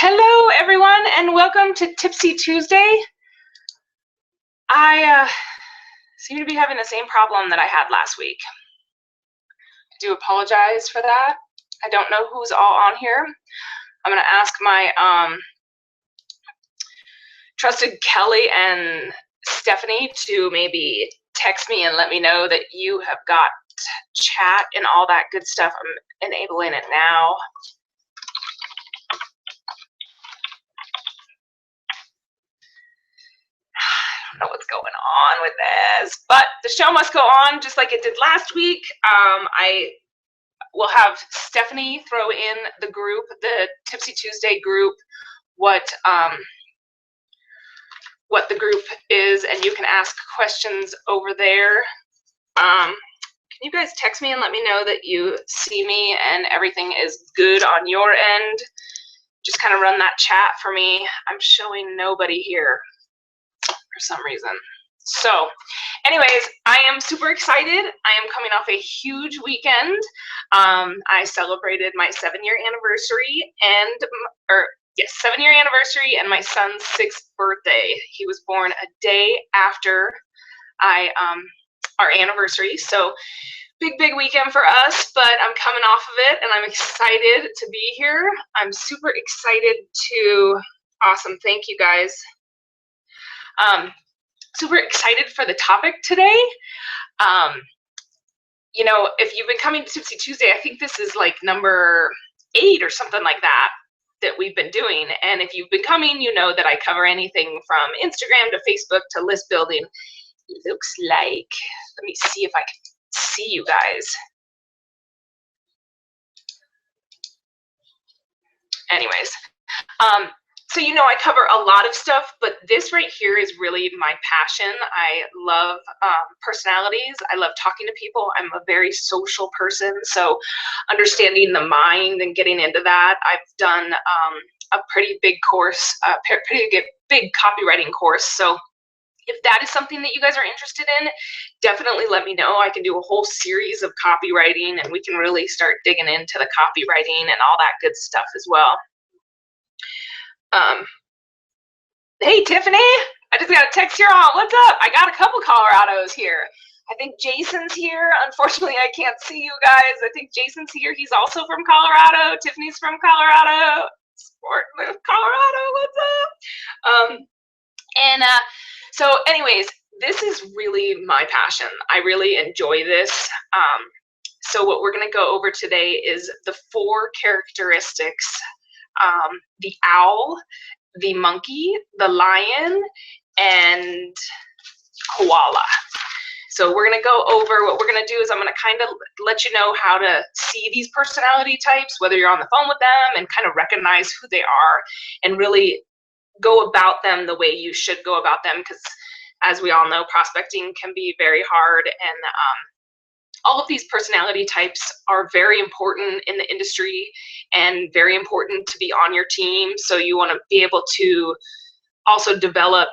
Hello, everyone, and welcome to Tipsy Tuesday. I seem to be having the same problem that I had last week. I do apologize for that. I don't know who's all on here. I'm going to ask my trusted Kelly and Stephanie to maybe text me and let me know that you have got chat and all that good stuff. I'm enabling it now. I don't know what's going on with this, but the show must go on just like it did last week. I will have Stephanie throw in the group, the Tipsy Tuesday group, what the group is, and you can ask questions over there. Can you guys text me and let me know that you see me and everything is good on your end? Just kind of run that chat for me. I'm showing nobody here for some reason. So anyways, I am super excited. I am coming off a huge weekend. I celebrated my 7-year anniversary and 7-year anniversary and my son's 6th birthday. He was born a day after our anniversary. So big weekend for us, but I'm coming off of it and I'm excited to be here. I'm super excited awesome, thank you guys. Super excited for the topic today. You know, if you've been coming to Tipsy Tuesday, I think this is like number 8 or something like that we've been doing. And if you've been coming, you know that I cover anything from Instagram to Facebook to list building. It looks like, let me see if I can see you guys. Anyways, so you know I cover a lot of stuff, but this right here is really my passion. I love personalities. I love talking to people. I'm a very social person, so understanding the mind and getting into that. I've done a pretty big course, big copywriting course. So if that is something that you guys are interested in, definitely let me know. I can do a whole series of copywriting and we can really start digging into the copywriting and all that good stuff as well. Hey Tiffany, I just got a text here on. What's up? I got a couple Colorados here. I think Jason's here. Unfortunately, I can't see you guys. I think Jason's here. He's also from Colorado. Tiffany's from Colorado. Sportmouth, Colorado. What's up? So anyways, this is really my passion. I really enjoy this. So what we're going to go over today is the 4 characteristics: the owl, the monkey, the lion, and koala. So we're going to go over, what we're going to do is I'm going to kind of let you know how to see these personality types, whether you're on the phone with them, and kind of recognize who they are and really go about them the way you should go about them, because as we all know, prospecting can be very hard, and all of these personality types are very important in the industry and very important to be on your team. So you want to be able to also develop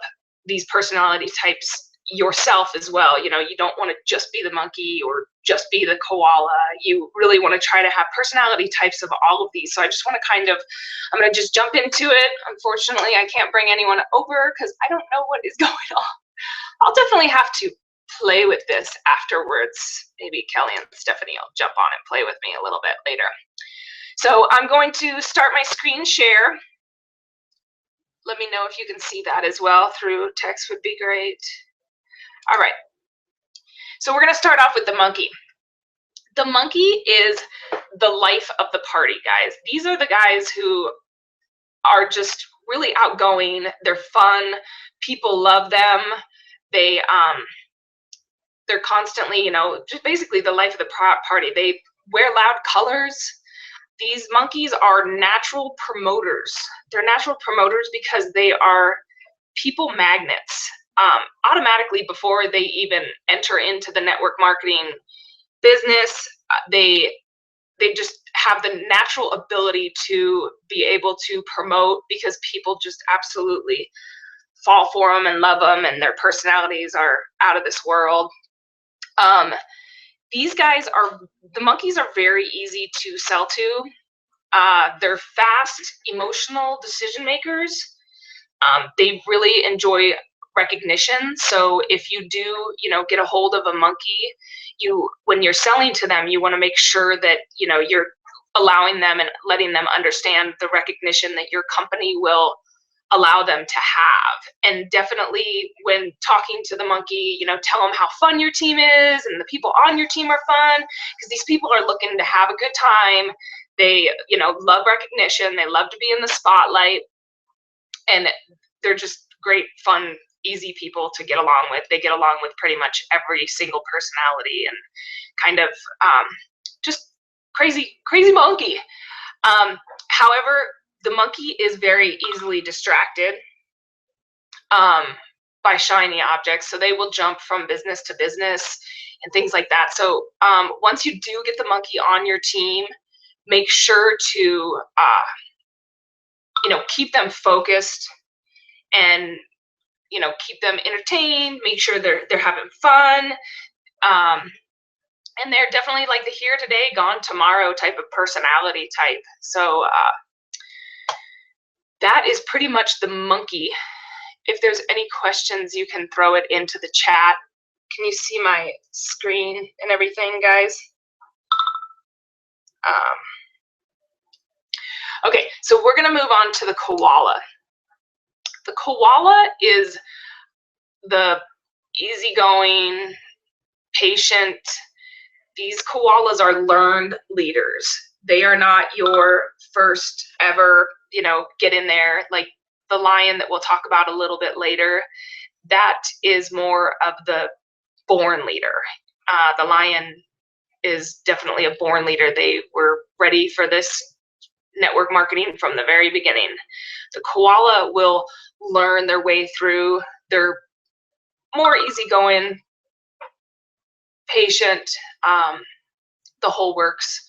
these personality types yourself as well. You know, you don't want to just be the monkey or just be the koala. You really want to try to have personality types of all of these. So I just want to I'm going to just jump into it. Unfortunately, I can't bring anyone over because I don't know what is going on. I'll definitely have to play with this afterwards. Maybe Kelly and Stephanie will jump on and play with me a little bit later. So I'm going to start my screen share. Let me know if you can see that as well through text would be great. All right. So we're going to start off with the monkey. The monkey is the life of the party, guys. These are the guys who are just really outgoing. They're fun. People love them. They're constantly, you know, just basically the life of the party. They wear loud colors. These monkeys are natural promoters. They're natural promoters because they are people magnets. Automatically, before they even enter into the network marketing business, they just have the natural ability to be able to promote, because people just absolutely fall for them and love them, and their personalities are out of this world. The monkeys are very easy to sell to. They're fast, emotional decision makers. They really enjoy recognition. So if you do, get a hold of a monkey, when you're selling to them, you want to make sure that, you're allowing them and letting them understand the recognition that your company will allow them to have. And definitely when talking to the monkey, tell them how fun your team is and the people on your team are fun, because these people are looking to have a good time. They, love recognition. They love to be in the spotlight, and they're just great, fun, easy people to get along with. They get along with pretty much every single personality, and kind of just crazy monkey. However, the monkey is very easily distracted by shiny objects, so they will jump from business to business and things like that. So once you do get the monkey on your team, make sure to keep them focused and keep them entertained. Make sure they're having fun. And they're definitely like the here today, gone tomorrow type of personality type. So that is pretty much the monkey. If there's any questions, you can throw it into the chat. Can you see my screen and everything, guys? Okay, so we're gonna move on to the koala. The koala is the easygoing, patient. These koalas are learned leaders. They are not your first ever, get in there, like the lion that we'll talk about a little bit later. That is more of the born leader. The lion is definitely a born leader. They were ready for this network marketing from the very beginning. The koala will learn their way through. They're more easygoing, patient, the whole works.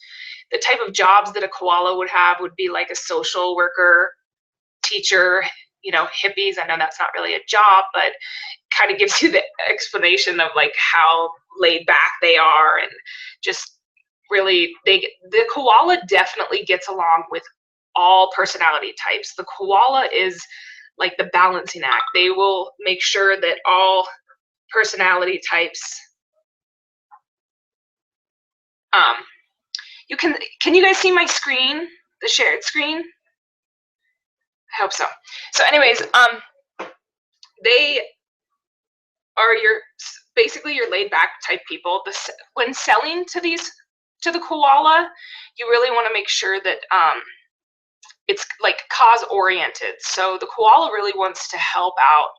The type of jobs that a koala would have would be like a social worker, teacher, hippies. I know that's not really a job, but kind of gives you the explanation of like how laid back they are, and just really the koala definitely gets along with all personality types. The koala is like the balancing act. They will make sure that all personality types can you guys see my screen, the shared screen? I hope so. So anyways, they are basically your laid back type people. When selling to the koala, you really want to make sure that it's like cause oriented. So the koala really wants to help out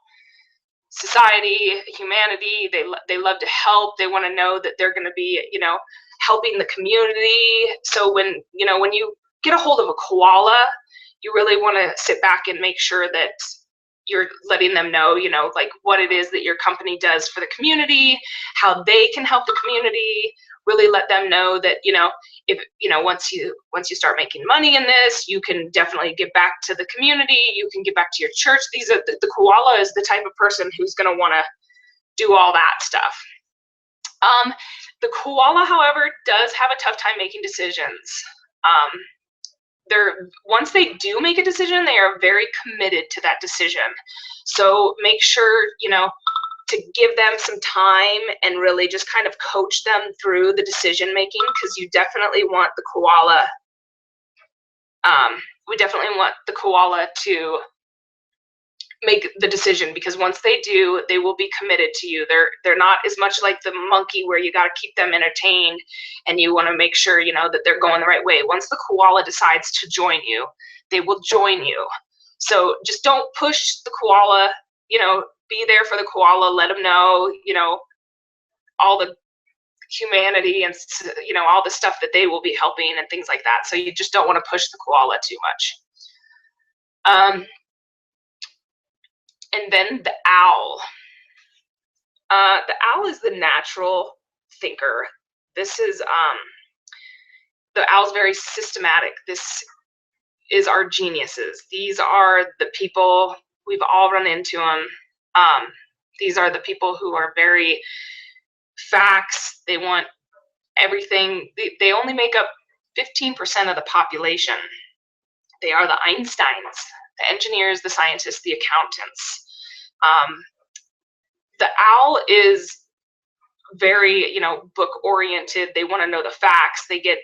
society, humanity. They love to help. They want to know that they're going to be, helping the community. So when you get a hold of a koala, you really want to sit back and make sure that you're letting them know, like what it is that your company does for the community, how they can help the community. Really let them know that, if once you start making money in this, you can definitely give back to the community. You can give back to your church. These are the koala is the type of person who's going to want to do all that stuff. The koala, however, does have a tough time making decisions. Once they do make a decision, they are very committed to that decision. So make sure, to give them some time and really just kind of coach them through the decision making, because you definitely want the koala. We definitely want the koala to make the decision, because once they do, they will be committed to you. They're not as much like the monkey where you got to keep them entertained and you want to make sure that they're going the right way. Once the koala decides to join you, they will join you. So just don't push the koala. Be there for the koala. Let them know all the humanity and all the stuff that they will be helping and things like that. So you just don't want to push the koala too much. And then the owl. The owl is the natural thinker. This is the owl's very systematic. This is our geniuses. These are the people, we've all run into them. These are the people who are very facts. They want everything. They only make up 15% of the population. They are the Einsteins, the engineers, the scientists, the accountants. The owl is very, book oriented. They want to know the facts. They get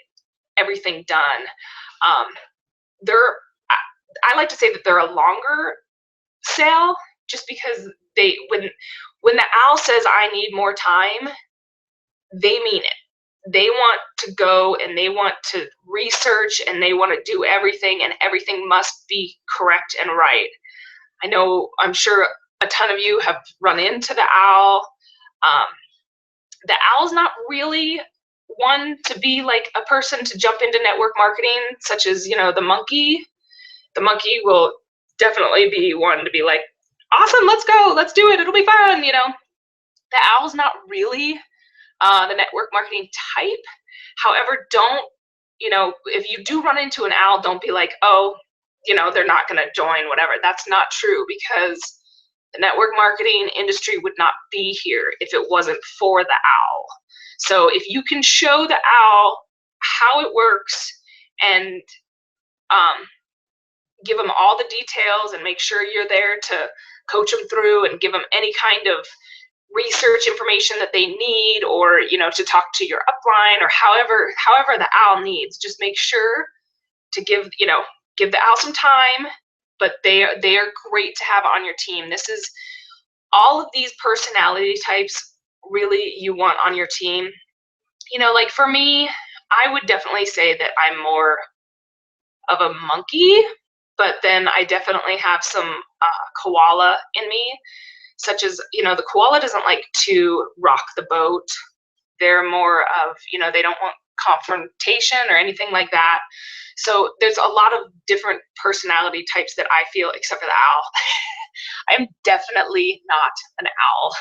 everything done. I like to say that they're a longer sale, just because when the owl says I need more time, they mean it. They want to go and they want to research and they want to do everything, and everything must be correct and right. I'm sure a ton of you have run into the owl. The owl's not really one to be like a person to jump into network marketing, such as, the monkey. The monkey will definitely be one to be like, awesome, let's go, let's do it, it'll be fun. The owl's not really the network marketing type. However, if you do run into an owl, don't be like, oh, they're not going to join, whatever. That's not true, because the network marketing industry would not be here if it wasn't for the owl. So if you can show the owl how it works and give them all the details and make sure you're there to coach them through and give them any kind of research information that they need, or to talk to your upline, or however the owl needs, just make sure to give the owl some time. But they are great to have on your team. This is all of these personality types really you want on your team. Like for me, I would definitely say that I'm more of a monkey, but then I definitely have some koala in me, such as, the koala doesn't like to rock the boat. They're more of, they don't want confrontation or anything like that. So there's a lot of different personality types that I feel, except for the owl. I am definitely not an owl.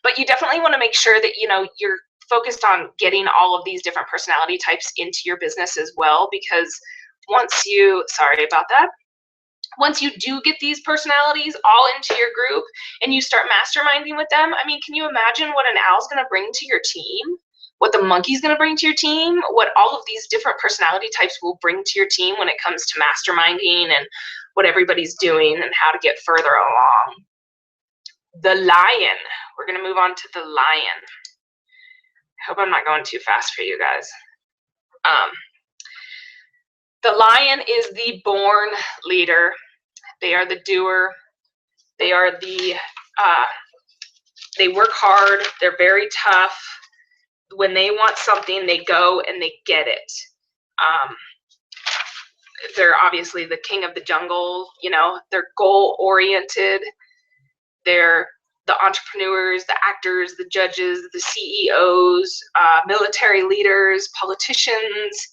But you definitely want to make sure that, you're focused on getting all of these different personality types into your business as well, because once you do get these personalities all into your group and you start masterminding with them, can you imagine what an owl's going to bring to your team? What the monkey's going to bring to your team? What all of these different personality types will bring to your team when it comes to masterminding and what everybody's doing and how to get further along. The lion. We're going to move on to the lion. I hope I'm not going too fast for you guys. The lion is the born leader. They are the doer. They are they work hard. They're very tough. When they want something, they go and they get it. They're obviously the king of the jungle. They're goal oriented. They're the entrepreneurs, the actors, the judges, the CEOs, military leaders, politicians.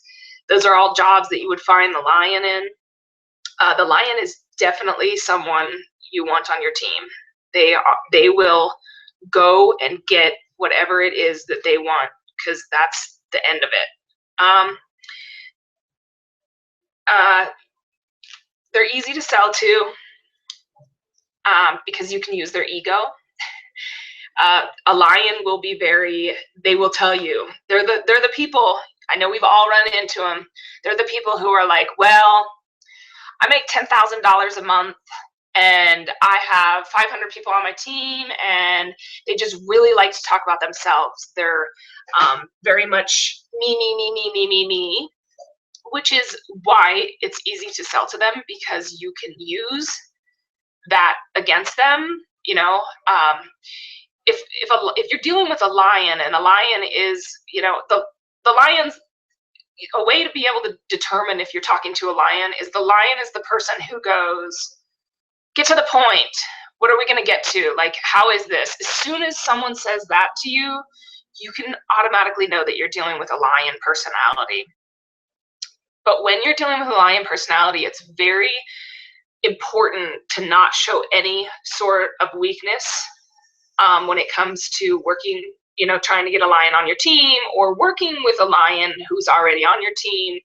Those are all jobs that you would find the lion in. The lion is definitely someone you want on your team. They will go and get whatever it is that they want, because that's the end of it. They're easy to sell to because you can use their ego. A lion will be they will tell you, they're the people, I know we've all run into them. They're the people who are like, well, I make $10,000 a month and I have 500 people on my team and they just really like to talk about themselves. They're very much me, which is why it's easy to sell to them, because you can use that against them. If you're dealing with a lion, and a lion is, the lion's, a way to be able to determine if you're talking to a lion is the lion is the person who goes, get to the point. What are we going to get to? Like, how is this? As soon as someone says that to you, you can automatically know that you're dealing with a lion personality. But when you're dealing with a lion personality, it's very important to not show any sort of weakness when it comes to working, trying to get a lion on your team, or working with a lion who's already on your team.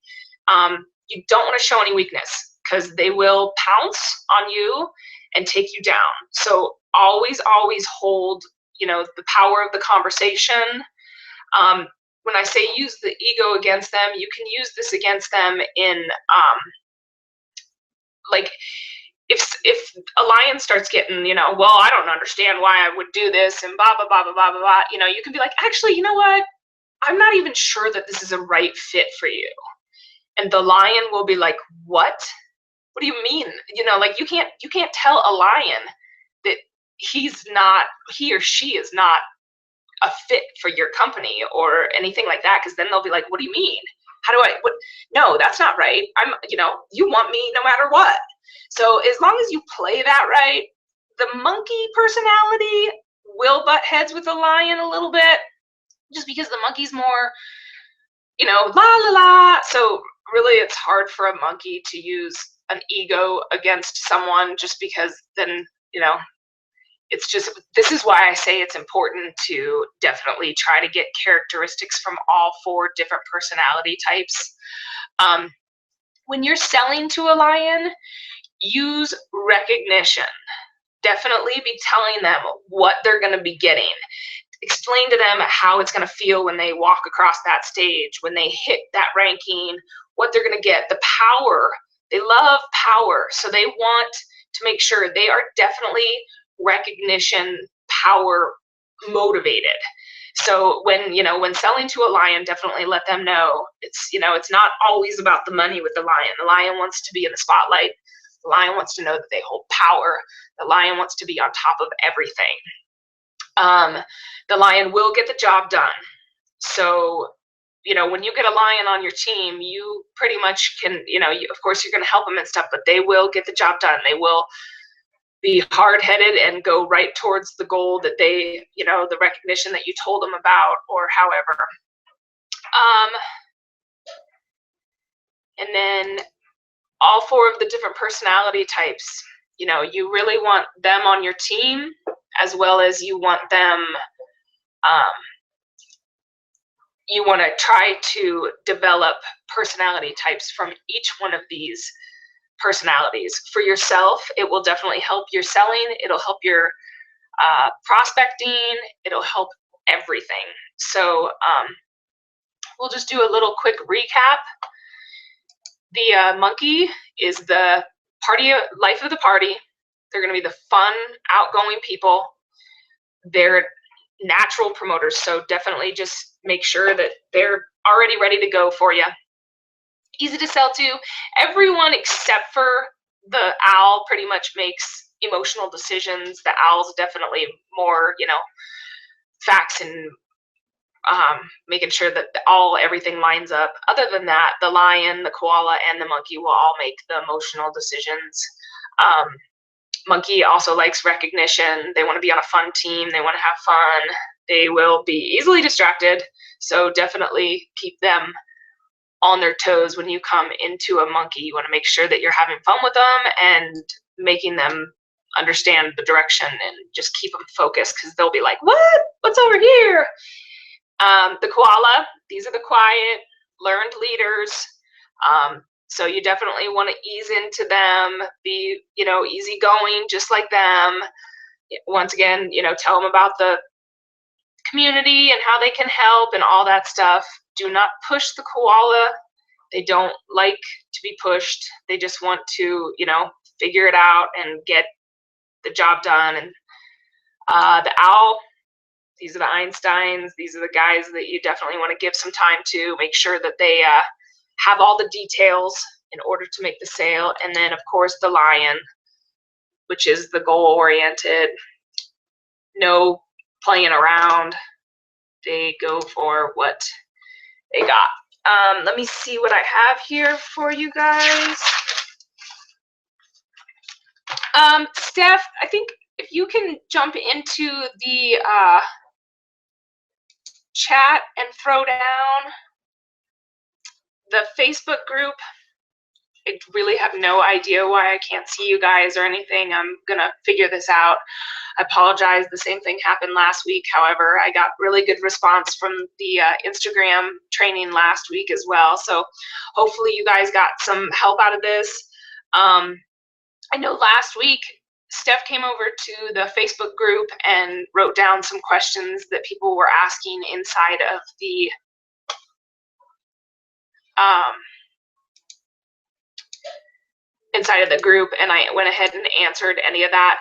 You don't want to show any weakness, because they will pounce on you and take you down. So always hold, the power of the conversation. when I say use the ego against them, you can use this against them in like if a lion starts getting, well, I don't understand why I would do this and blah blah blah blah blah blah blah, you can be like, actually, you know what? I'm not even sure that this is a right fit for you. And the lion will be like, what? What do you mean? Like you can't tell a lion that he or she is not a fit for your company or anything like that, because then they'll be like, what do you mean? No, that's not right. You want me no matter what. So as long as you play that right, the monkey personality will butt heads with the lion a little bit, just because the monkey's more, la la la. So really it's hard for a monkey to use an ego against someone, just because then, this is why I say it's important to definitely try to get characteristics from all 4 different personality types. When you're selling to a lion, use recognition. Definitely be telling them what they're going to be getting. Explain to them how it's going to feel when they walk across that stage, when they hit that ranking, what they're going to get, the power. They love power, so they want to make sure they are definitely recognition, power motivated. So when selling to a lion, definitely let them know it's not always about the money with the lion. The lion wants to be in the spotlight. The lion wants to know that they hold power. The lion wants to be on top of everything. The lion will get the job done. So, when you get a lion on your team, you pretty much can, of course you're going to help them and stuff, but they will get the job done. They will be hard-headed and go right towards the goal that they, the recognition that you told them about, or however. And then all 4 of the different personality types, you really want them on your team, as well as you want them, you want to try to develop personality types from each one of these personalities. For yourself, it will definitely help your selling. It'll help your prospecting. It'll help everything. So we'll just do a little quick recap. The monkey is the life of the party. They're going to be the fun, outgoing people. They're natural promoters, so definitely just make sure that they're already ready to go for you. Easy to sell to. Everyone except for the owl pretty much makes emotional decisions. The owl's definitely more, facts and making sure that everything lines up. Other than that, the lion, the koala, and the monkey will all make the emotional decisions. Monkey also likes recognition. They want to be on a fun team. They want to have fun. They will be easily distracted. So definitely keep them on their toes when you come into a monkey. You want to make sure that you're having fun with them and making them understand the direction, and just keep them focused, because they'll be like, what's over here? The koala, these are the quiet, learned leaders. So you definitely want to ease into them, be, easygoing, just like them. Once again, tell them about the community and how they can help and all that stuff. Do not push the koala. They don't like to be pushed. They just want to, figure it out and get the job done. And the owl, these are the Einsteins. These are the guys that you definitely want to give some time to. Make sure that they have all the details in order to make the sale. And then, of course, the lion, which is the goal-oriented, no playing around. They go for what they got. Let me see what I have here for you guys. Steph, I think if you can jump into the chat and throw down the Facebook group. I really have no idea why I can't see you guys or anything. I'm going to figure this out. I apologize. The same thing happened last week. However, I got really good response from the Instagram training last week as well. So hopefully you guys got some help out of this. I know last week Steph came over to the Facebook group and wrote down some questions that people were asking inside of the inside of the group, and I went ahead and answered any of that.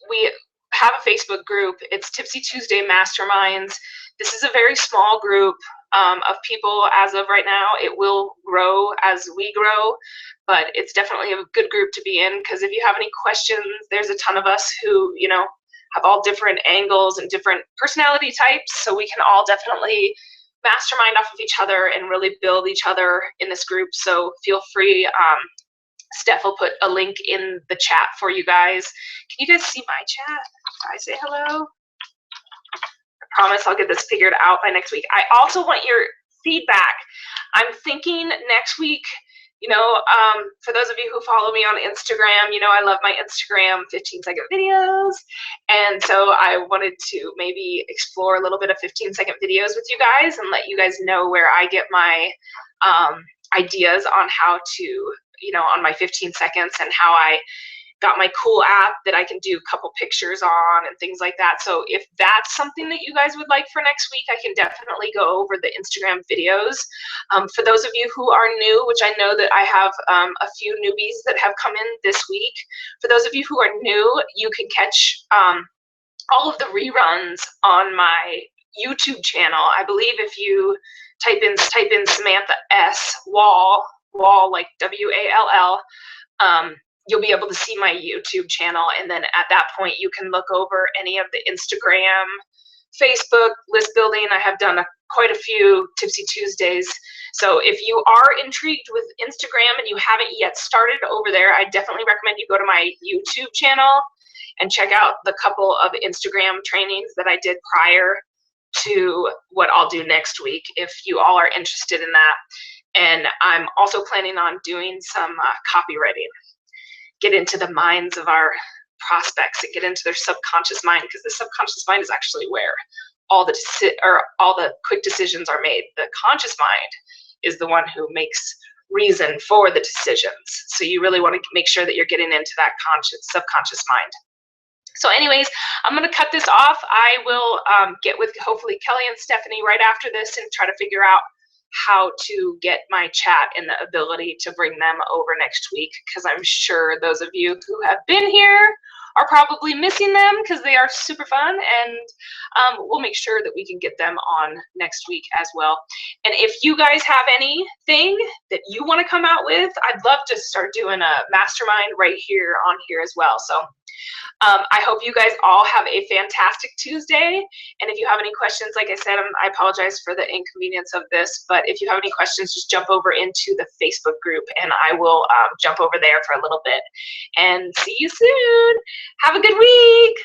We have a Facebook group. It's Tipsy Tuesday Masterminds. This is a very small group of people as of right now. It will grow as we grow, but it's definitely a good group to be in, because if you have any questions, there's a ton of us who, you know, have all different angles and different personality types, so we can all definitely mastermind off of each other and really build each other in this group. So feel free. Steph will put a link in the chat for you guys. Can you guys see my chat? Did I say hello? I promise I'll get this figured out by next week. I also want your feedback. I'm thinking next week, you know, for those of you who follow me on Instagram, you know I love my Instagram 15-second videos. And so I wanted to maybe explore a little bit of 15-second videos with you guys and let you guys know where I get my ideas on how to, you know, on my 15 seconds, and how I got my cool app that I can do a couple pictures on and things like that. So if that's something that you guys would like for next week, I can definitely go over the Instagram videos. For those of you who are new, which I know that I have a few newbies that have come in this week. For those of you who are new, you can catch all of the reruns on my YouTube channel. I believe if you type in Samantha S. Wall like WALL, you'll be able to see my YouTube channel, and then at that point you can look over any of the Instagram, Facebook list building. I have done quite a few Tipsy Tuesdays. So if you are intrigued with Instagram and you haven't yet started over there, I definitely recommend you go to my YouTube channel and check out the couple of Instagram trainings that I did prior to what I'll do next week, if you all are interested in that. And I'm also planning on doing some copywriting. Get into the minds of our prospects and get into their subconscious mind, because the subconscious mind is actually where all the quick decisions are made. The conscious mind is the one who makes reason for the decisions. So you really want to make sure that you're getting into that subconscious mind. So anyways, I'm going to cut this off. I will get with hopefully Kelly and Stephanie right after this and try to figure out how to get my chat and the ability to bring them over next week, because I'm sure those of you who have been here are probably missing them, because they are super fun, and we'll make sure that we can get them on next week as well. And if you guys have anything that you want to come out with, I'd love to start doing a mastermind right here on here as well. So I hope you guys all have a fantastic Tuesday. And if you have any questions, like I said, I apologize for the inconvenience of this, but if you have any questions, just jump over into the Facebook group and I will jump over there for a little bit. And see you soon. Have a good week.